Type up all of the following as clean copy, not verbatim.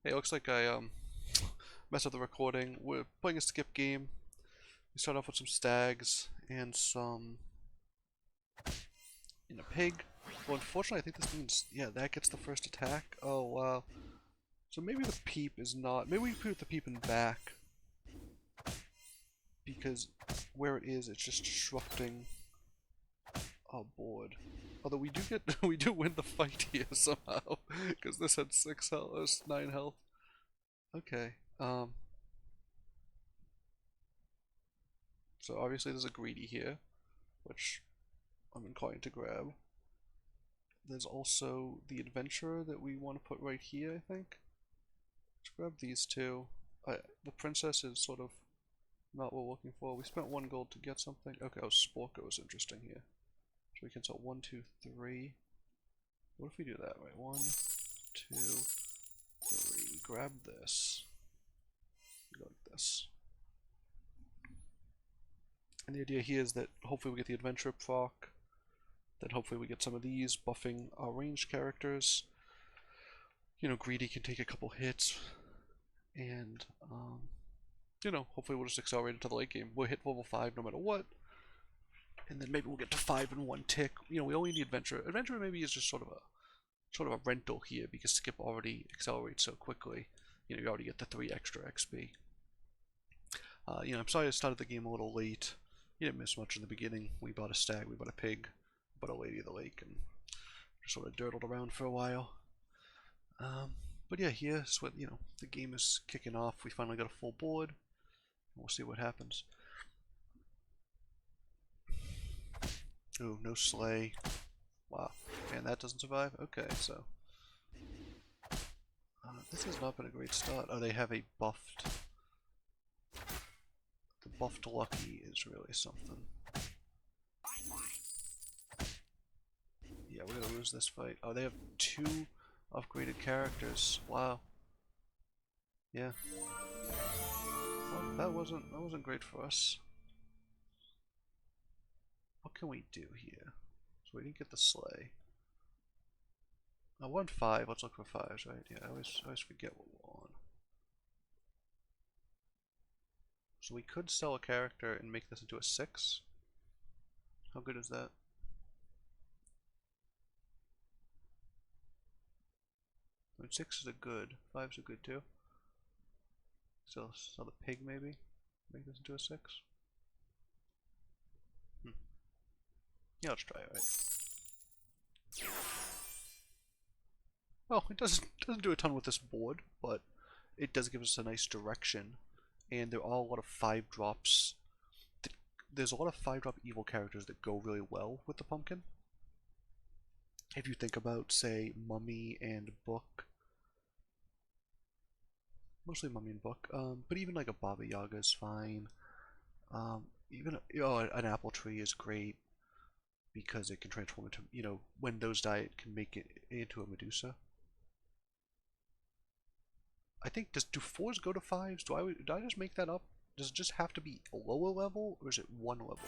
Hey, it looks like I messed up the recording. We're playing a skip game. We start off with some stags and a pig. Well, unfortunately, I think this means yeah, that gets the first attack. Oh wow. So maybe the peep is not. Maybe we put the peep in back because where it is, it's just disrupting our board. Although we do get we do win the fight here somehow because this had 6 health, 9 health. Okay. So obviously there's a greedy here, which I'm inclined to grab. There's also the adventurer that we want to put right here, I think. Let's grab these two. The princess is sort of not what we're looking for. We spent 1 gold to get something. Okay, oh, Sporko is interesting here. So we can sell 1, 2, 3. What if we do that, right? 1, 2, 3. We grab this. We go like this. And the idea here is that hopefully we get the adventurer proc. Then hopefully we get some of these, buffing our ranged characters. You know, greedy can take a couple hits. And, you know, hopefully we'll just accelerate into the late game. We'll hit level 5 no matter what. And then maybe we'll get to 5 in 1 tick. You know, we only need adventurer. Adventurer maybe is just sort of a rental here because skip already accelerates so quickly. You know, you already get the 3 extra XP. You know, I'm sorry I started the game a little late. You didn't miss much in the beginning. We bought a stag, we bought a pig, bought a lady of the lake, and just sort of dirtled around for a while. But yeah, here's what, you know, the game is kicking off. We finally got a full board. We'll see what happens. Ooh, no sleigh. Wow. And that doesn't survive? Okay, so. This has not been a great start. Oh, they have a buffed. The buffed lucky is really something. Yeah, we're gonna lose this fight. Oh, they have 2 upgraded characters. Wow. Yeah. Well, that wasn't great for us. What can we do here? So we didn't get the sleigh. I want 5. Let's look for 5s, right? Yeah, I always forget what we're on. So we could sell a character and make this into a 6. How good is that? I mean, 6 is a good. 5's a good too. So sell the pig maybe? Make this into a 6? Yeah, let's try it, right? Well, it doesn't do a ton with this board, but it does give us a nice direction. And there are a lot of 5-drops. There's a lot of 5-drop evil characters that go really well with the pumpkin. If you think about, say, Mummy and Book. Mostly Mummy and Book. But even like a Baba Yaga is fine. Even an apple tree is great because it can transform into, you know, when those die, it can make it into a Medusa. I think, do 4s go to 5s? Do I just make that up? Does it just have to be a lower level, or is it 1 level lower?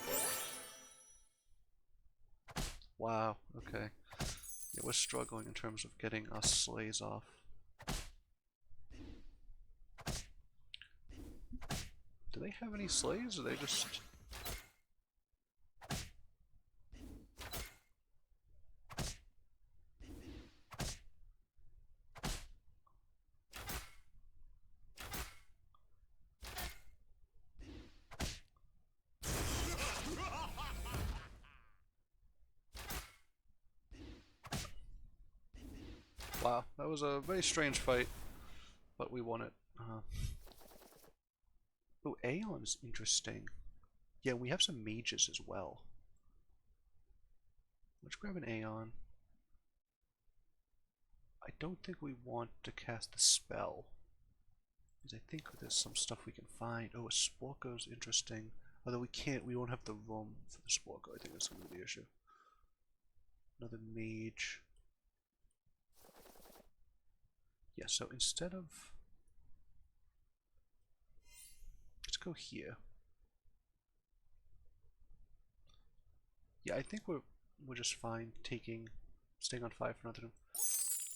Wow, okay. Yeah, we're struggling in terms of getting us sleighs off. Do they have any sleighs, or they just... Wow, that was a very strange fight, but we won it. Oh, Aeon's interesting. Yeah, we have some mages as well. Let's grab an Aeon. I don't think we want to cast the spell, because I think there's some stuff we can find. Oh, a Sporko's interesting. Although we won't have the room for the Sporko. I think that's going to be the issue. Another mage. Yeah, so instead of... Let's go here. Yeah, I think we're just fine staying on 5 for another.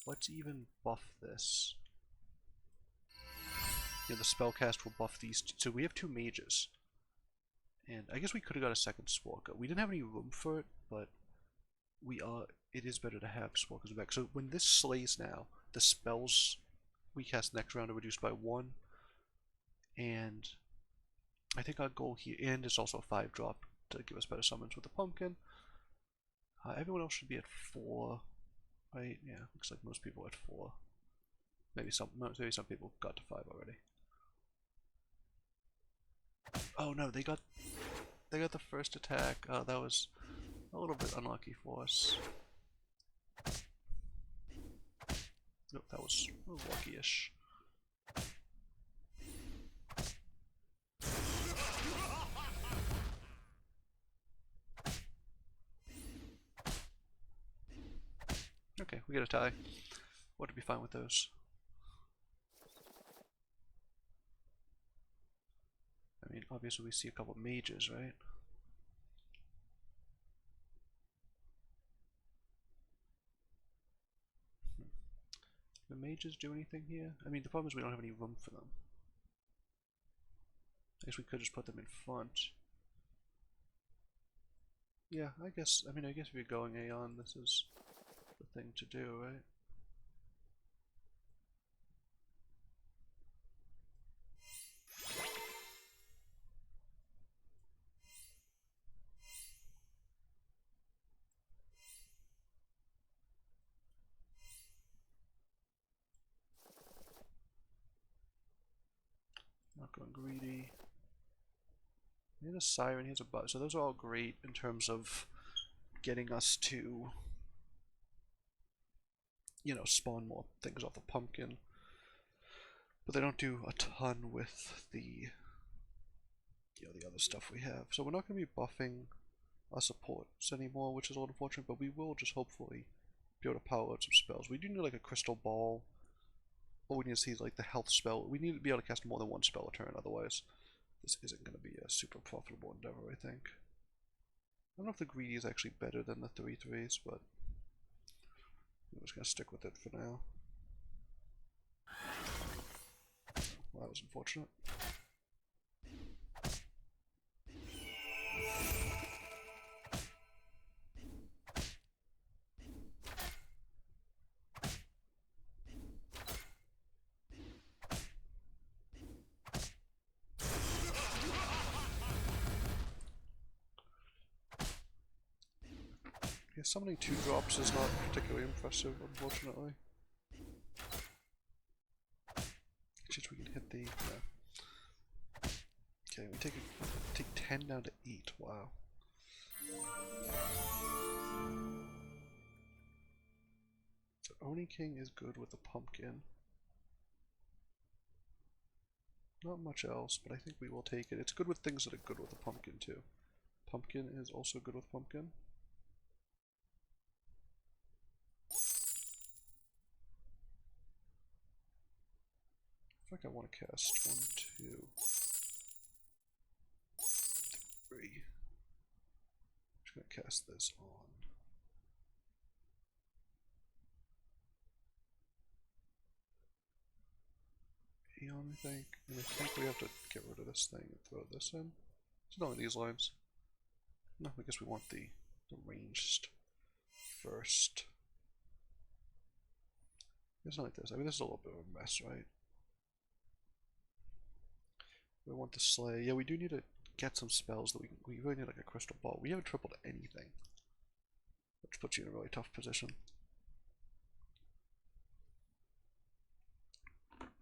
Let's even buff this. You know, the spellcast will buff these. So we have 2 mages. And I guess we could have got a second Sporker. We didn't have any room for it, but it is better to have Sporkers back. So when this slays now, the spells we cast next round are reduced by 1. And I think our goal here, and it's also a 5-drop to give us better summons with the pumpkin. Everyone else should be at 4, right? Yeah, looks like most people are at 4. Maybe some people got to 5 already. Oh no, they got the first attack. That was a little bit unlucky for us. Nope, that was a little lucky-ish. Okay, we get a tie. What to be fine with those. I mean, obviously we see a couple mages, right? The mages do anything here? I mean, the problem is we don't have any room for them. I guess we could just put them in front. Yeah, I guess if you're going Aeon, this is the thing to do, right? Not going greedy. Here's a siren, here's a buzz. So those are all great in terms of getting us to, you know, spawn more things off the pumpkin. But they don't do a ton with the, you know, the other stuff we have. So we're not going to be buffing our supports anymore, which is a little unfortunate, but we will just hopefully be able to power out some spells. We do need like a crystal ball, or we need to see like the health spell. We need to be able to cast more than 1 spell a turn, otherwise this isn't going to be a super profitable endeavor, I think. I don't know if the greedy is actually better than the 3/3s, but I'm just going to stick with it for now. Well, that was unfortunate. Yeah, summoning 2 drops is not particularly impressive, unfortunately. Just we can hit the. Okay, we take 10 down to 8. Wow. So Oni King is good with the pumpkin. Not much else, but I think we will take it. It's good with things that are good with the pumpkin too. Pumpkin is also good with pumpkin. I think I want to cast 1, 2, 3. I'm just going to cast this on. Aeon, I think. And I think we have to get rid of this thing and throw this in. So not in these lines. No, I guess we want the ranged first. It's not like this. I mean, this is a little bit of a mess, right? We want the slay. Yeah, we do need to get some spells that we really need like a crystal ball. We haven't tripled anything, which puts you in a really tough position.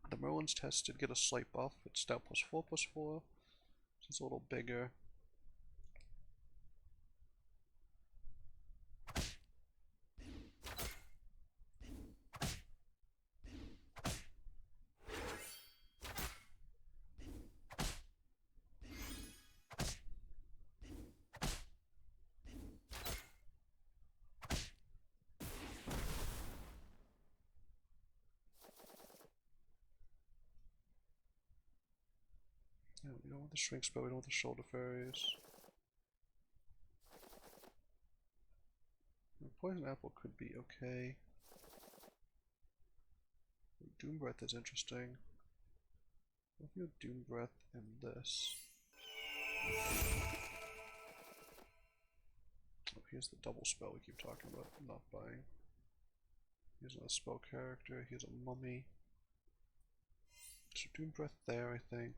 The Merlin's test did get a slight buff. It's stout +4/+4, so it's a little bigger. Yeah, we don't want the shrink spell, we don't want the shoulder fairies. The poison apple could be okay. Doom breath is interesting. We'll do Doom Breath and this. Oh, here's the double spell we keep talking about not buying. Here's another spell character. Here's a mummy. So Doom Breath there, I think.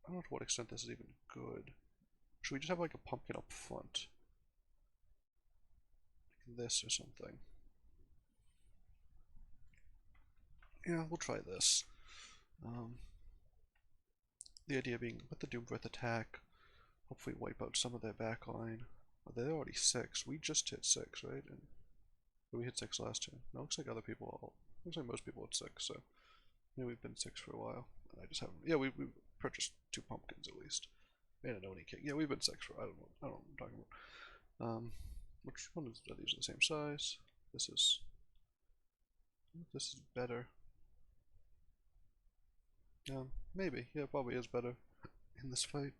I don't know to what extent this is even good. Should we just have like a pumpkin up front? Like this or something. Yeah, we'll try this. The idea being, let the Doom Breath attack, hopefully wipe out some of their backline. Oh, they're already 6. We just hit 6, right? And we hit 6 last turn. No, looks like other people looks like most people hit 6, so maybe we've been 6 for a while. And I just haven't. Yeah, we purchased 2 pumpkins at least. And an Oni King. Yeah, we've been 6 for I don't know what I'm talking about. Which one is these are the same size? This is better. Maybe. Yeah, probably is better in this fight.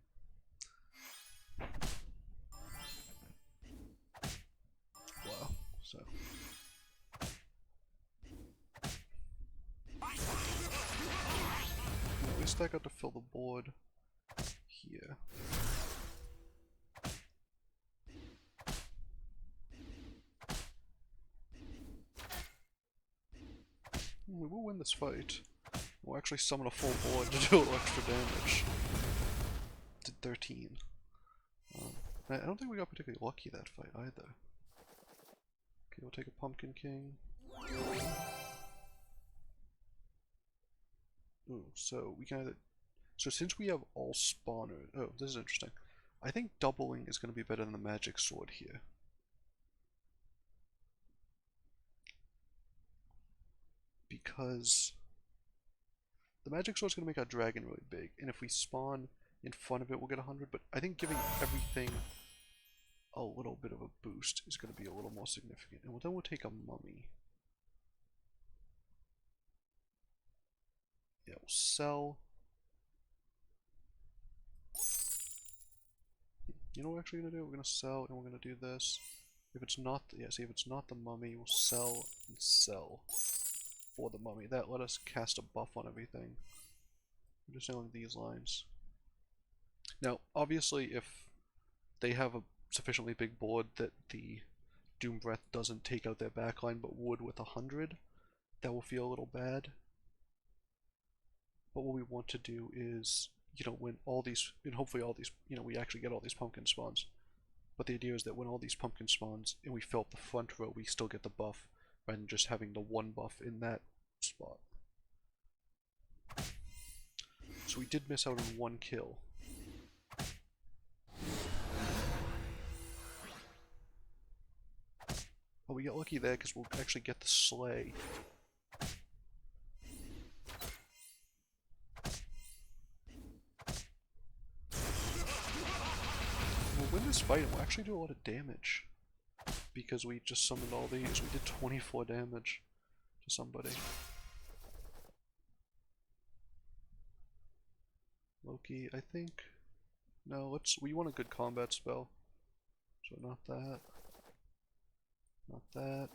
Wow. So. At least I got to fill the board here. We will win this fight. We'll actually summon a full board to do a little extra damage. Did 13. I don't think we got particularly lucky that fight either. Okay, we'll take a Pumpkin King. Ooh, so we can either... So since we have all spawners... Oh, this is interesting. I think doubling is going to be better than the magic sword here. Because the magic sword is going to make our dragon really big, and if we spawn in front of it, we'll get 100, but I think giving everything a little bit of a boost is going to be a little more significant. And then we'll take a mummy. Yeah, we'll sell. You know what we're actually going to do? We're going to sell, and we're going to do this. If it's not, yeah, see, if it's not the mummy, we'll sell and sell for the mummy. That let us cast a buff on everything. I'm just selling these lines. Now, obviously, if they have a sufficiently big board that the Doom Breath doesn't take out their backline but would with 100, that will feel a little bad. But what we want to do is, you know, when all these, and hopefully all these, you know, we actually get all these pumpkin spawns. But the idea is that when all these pumpkin spawns and we fill up the front row, we still get the buff rather than just having the one buff in that spot. So we did miss out on 1 kill. But we get lucky there because we'll actually get the sleigh. We'll win this fight and we'll actually do a lot of damage. Because we just summoned all these. We did 24 damage to somebody. Loki, I think. No, we want a good combat spell. So not that. Not that.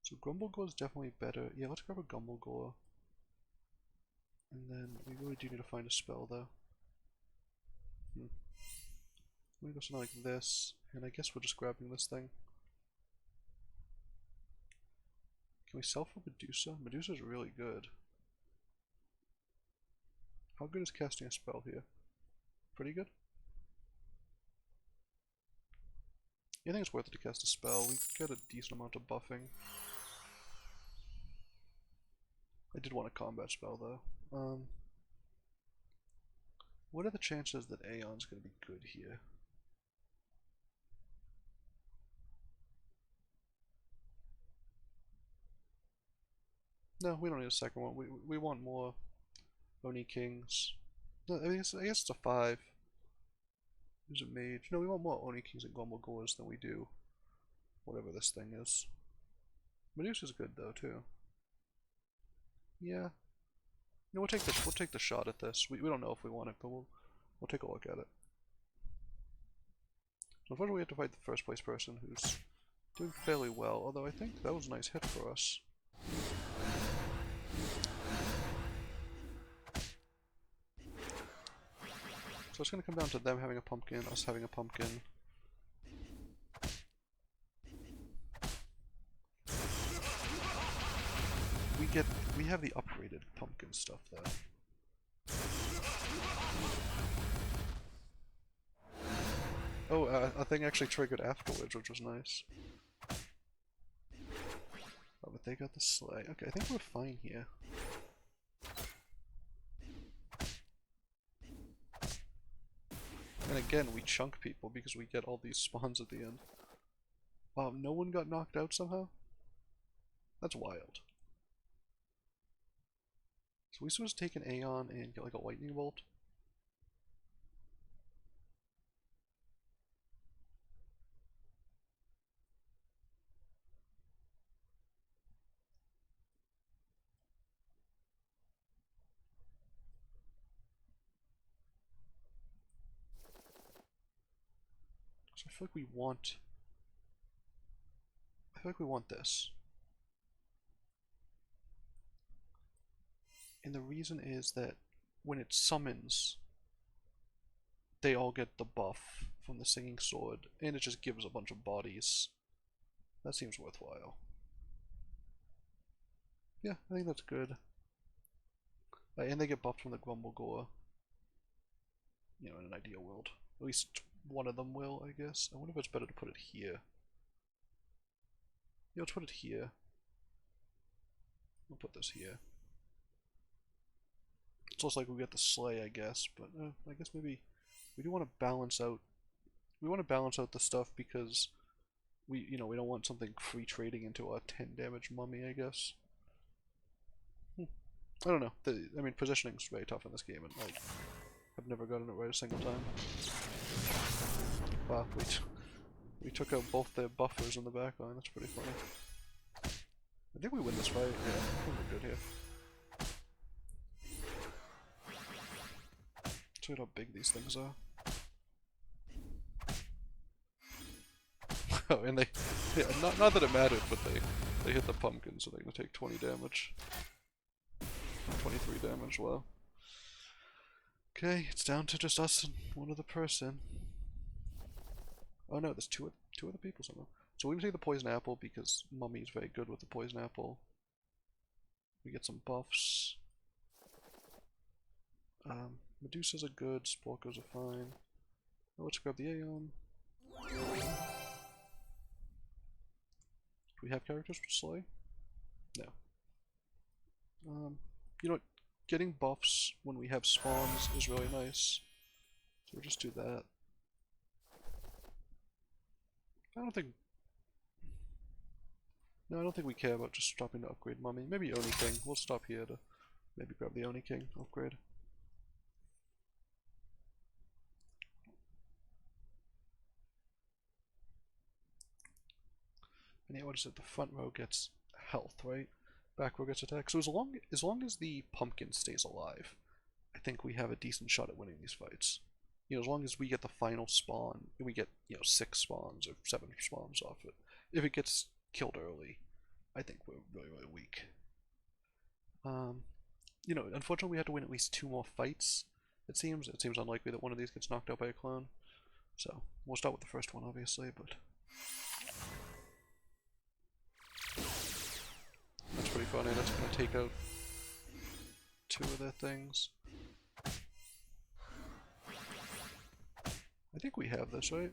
So Grumblegore is definitely better. Yeah, let's grab a Grumblegore. And then we really do need to find a spell though. I'm gonna go something like this, and I guess we're just grabbing this thing. Can we sell for Medusa? Medusa's really good. How good is casting a spell here? Pretty good? Yeah, I think it's worth it to cast a spell. We get a decent amount of buffing. I did want a combat spell though. What are the chances that Aeon's gonna be good here? No, we don't need a second one. We want more Oni Kings. No, I guess it's a 5. Who's a mage? No, we want more Oni Kings and Grumblegores than we do whatever this thing is. Medusa's good though too. Yeah. No, we'll take the shot at this. We don't know if we want it, but we'll take a look at it. So unfortunately we have to fight the first place person who's doing fairly well, although I think that was a nice hit for us. it's gonna come down to them having a pumpkin, us having a pumpkin. We have the upgraded pumpkin stuff though. Oh, a thing actually triggered afterwards, which was nice. Oh, but they got the sleigh. Okay, I think we're fine here. And again, we chunk people because we get all these spawns at the end. No one got knocked out somehow? That's wild. So we supposed to take an Aeon and get like a lightning bolt? So I feel like we want... I feel like we want this. And the reason is that when it summons, they all get the buff from the singing sword, and it just gives a bunch of bodies. That seems worthwhile. Yeah, I think that's good. And they get buffed from the Grumble Gore. You know, in an ideal world. At least one of them will, I guess. I wonder if it's better to put it here. Yeah, let's put it here. We'll put this here. It's less like we get the sleigh, I guess, but I guess maybe we do want to balance out. We want to balance out the stuff because we don't want something free trading into a 10 damage mummy, I guess. I don't know. I mean, positioning's very tough in this game, and like, I've never gotten it right a single time. Wow, we took out both their buffers in the back line. That's pretty funny. I think we win this fight. Yeah, I think we're good here. Check out how big these things are. Oh, and yeah, not that it mattered, but they hit the pumpkin, so they're gonna take 20 damage. 23 damage, wow. Okay, it's down to just us and one other person. Oh no, there's two other people somehow. So we're gonna take the poison apple because Mummy's very good with the poison apple. We get some buffs. Medusas are good, Sporkos are fine. Now let's grab the Aeon. Do we have characters for Slay? No. You know what? Getting buffs when we have spawns is really nice. So we'll just do that. I don't think we care about just stopping to upgrade Mummy. Maybe Oni King. We'll stop here to maybe grab the Oni King upgrade. And yeah, what is it? The front row gets health, right? Back row gets attack. So as long as the pumpkin stays alive, I think we have a decent shot at winning these fights. You know, as long as we get the final spawn, we get 6 spawns or 7 spawns off it. If it gets killed early, I think we're really, really weak. You know, unfortunately we have to win at least 2 more fights, it seems. It seems unlikely that one of these gets knocked out by a clone. So, we'll start with the first one, obviously, but... That's pretty funny. That's going to take out 2 of their things. I think we have this, right?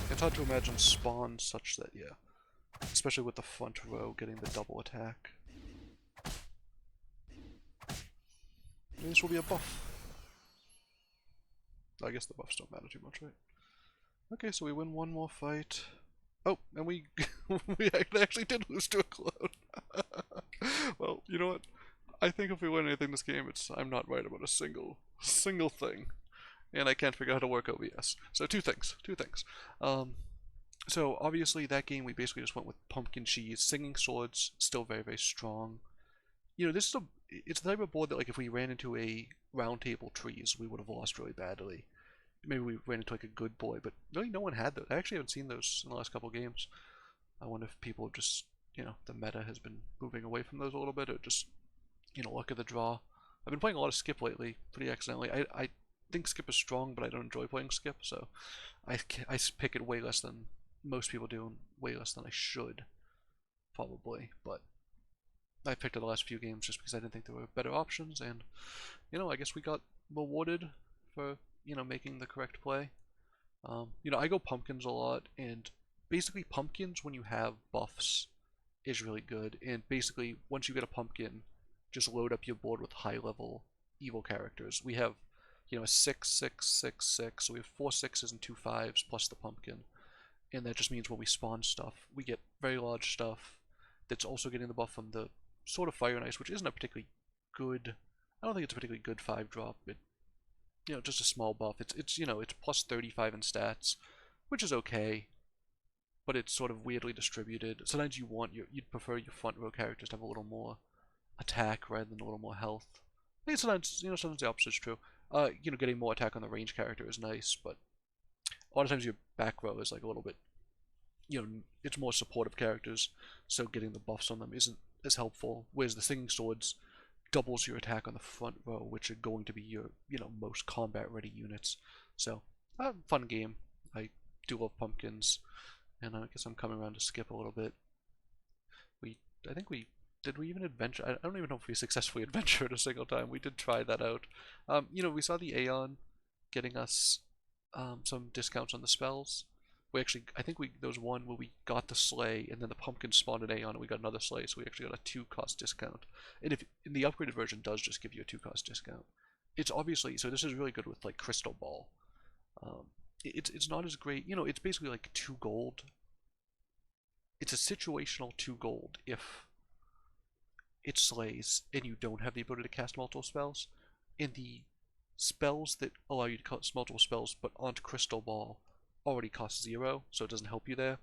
It's hard to imagine spawns such that, yeah. Especially with the front row getting the double attack. Maybe this will be a buff. I guess the buffs don't matter too much, right? Okay, so we win 1 more fight. Oh, and we actually did lose to a clone. Well, you know what? I think if we win anything this game, I'm not right about a single thing. And I can't figure out how to work OBS. So two things. So obviously that game we basically just went with pumpkin cheese, singing swords, still very, very strong. You know, it's the type of board that like if we ran into a round table trees, we would have lost really badly. maybe we ran into like a good boy, but really no one had those. I actually haven't seen those in the last couple of games. I wonder if people have just, the meta has been moving away from those a little bit, or just, luck of the draw. I've been playing a lot of Skip lately, pretty accidentally. I think Skip is strong, but I don't enjoy playing Skip, so I pick it way less than most people do, and way less than I should, probably. But I picked it the last few games just because I didn't think there were better options, and, I guess we got rewarded for, making the correct play. I go pumpkins a lot, and basically pumpkins, when you have buffs, is really good. And basically, once you get a pumpkin, just load up your board with high-level evil characters. We have, a 6, 6, 6, 6, so we have 4 sixes and 2 5s plus the pumpkin. And that just means when we spawn stuff, we get very large stuff that's also getting the buff from the sort of Fire and Ice, which isn't a particularly good, I don't think it's a particularly good 5-drop. Just a small buff. It's plus 35 in stats, which is okay, but it's sort of weirdly distributed. Sometimes you'd prefer your front row characters to have a little more attack rather than a little more health. I think sometimes the opposite is true. Getting more attack on the range character is nice, but a lot of times your back row is like a little bit, it's more supportive characters, so getting the buffs on them isn't as helpful. Whereas the Singing Swords doubles your attack on the front row, which are going to be your, most combat-ready units. So, fun game. I do love pumpkins, and I guess I'm coming around to Skip a little bit. Did we even adventure? I don't even know if we successfully adventured a single time. We did try that out. We saw the Aeon getting us some discounts on the spells. I think there was one where we got the Slay, and then the pumpkin spawned an Aeon, and we got another Slay, so we actually got a 2-cost discount. And in the upgraded version does just give you a 2-cost discount. It's obviously, so this is really good with like Crystal Ball. It's not as great, it's basically like 2 gold. It's a situational 2 gold if it slays and you don't have the ability to cast multiple spells. And the spells that allow you to cast multiple spells but aren't Crystal Ball already costs 0, so it doesn't help you there.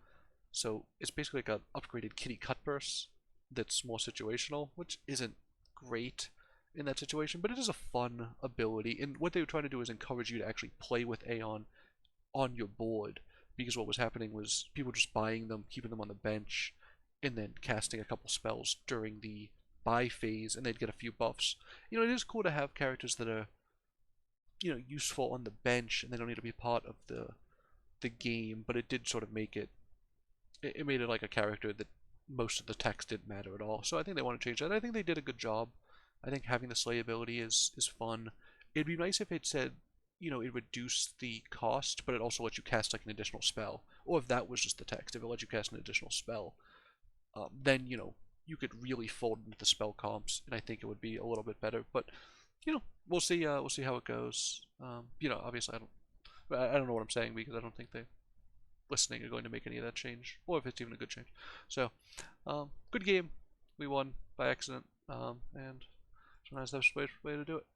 So it's basically like an upgraded Kitty Cutburst that's more situational, which isn't great in that situation, but it is a fun ability. And what they were trying to do is encourage you to actually play with Aeon on your board, because what was happening was people just buying them, keeping them on the bench, and then casting a couple spells during the buy phase, and they'd get a few buffs. It is cool to have characters that are, useful on the bench, and they don't need to be part of the game, but it did sort of make it made it like a character that most of the text didn't matter at all. So I think they want to change that. I think they did a good job. I think having the Slay ability is fun. It'd be nice if it said, it reduced the cost, but it also lets you cast like an additional spell. Or if that was just the text, if it let you cast an additional spell, then, you could really fold into the spell comps, and I think it would be a little bit better. But, we'll see how it goes. Obviously I don't know what I'm saying, because I don't think they listening are going to make any of that change, or if it's even a good change. So, good game. We won by accident, and sometimes that's the way to do it.